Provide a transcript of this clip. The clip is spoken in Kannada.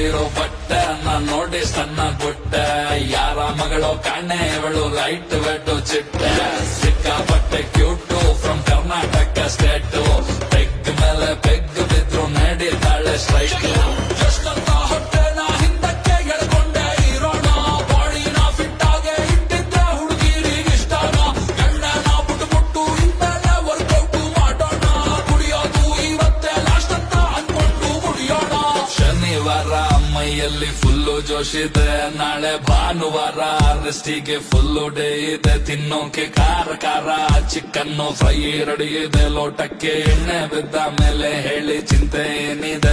ಇರೋ ಬಟ್ಟೆ ನಾನ್ ನೋಡಿ ಸಣ್ಣ ಗುಟ್ಟೆ ಯಾರ ಮಗಳು ಕಾಣೆ ಇವಳು ಲೈಟ್ ವೆಟ್ಟು ಚಿಟ್ಟೆ ಸಿಕ್ಕಾಪಟ್ಟೆ cute from Karnataka state peg ಮೇಲೆ ಪೆಗ್ ಬಿದ್ರು ನಡೀತಾಳೆ ಸ್ಟ್ರೈಟ್ ಎಷ್ಟಂತ ಹೊಟ್ಟೆನ ಹಿಂದಕ್ಕೆ ಎಳ್ಕೊಂಡೆ ಇರೋಣ ಬಾಡಿನ ಫಿಟ್ ಆಗಿ ಇಟ್ಟಿದ್ದೆ ಹುಡುಗಿರಿಗೆ ಇಷ್ಟನ ಗಂಡನ ಬಿಟ್ಟು ಇನ್ಮೇಲೆ ವರ್ಕೌಟ್ ಮಾಡೋಣ ಕುಡಿಯೋದು ಇವತ್ತೇ ಲಾಸ್ಟ್ ಅಂತ ಅನ್ಕೊಂಡು ಕುಡಿಯೋಣ ಶನಿವಾರ ಮೈಯಲ್ಲಿ ಫುಲ್ಲು ಜೋಶಿದೆ ನಾಳೆ ಭಾನುವಾರ ರೆಸ್ಟಿಗೆ ಫುಲ್ಲು ಡೇ ಇದೆ ತಿನ್ನೋಕೆ ಖಾರ ಚಿಕನ್ನು ಫ್ರೈ ರೆಡಿ ಇದೆ ಲೋಟಕ್ಕೆ ಎಣ್ಣೆ ಬಿದ್ದ ಮೇಲೆ ಹೇಳಿ ಚಿಂತೆ ಏನಿದೆ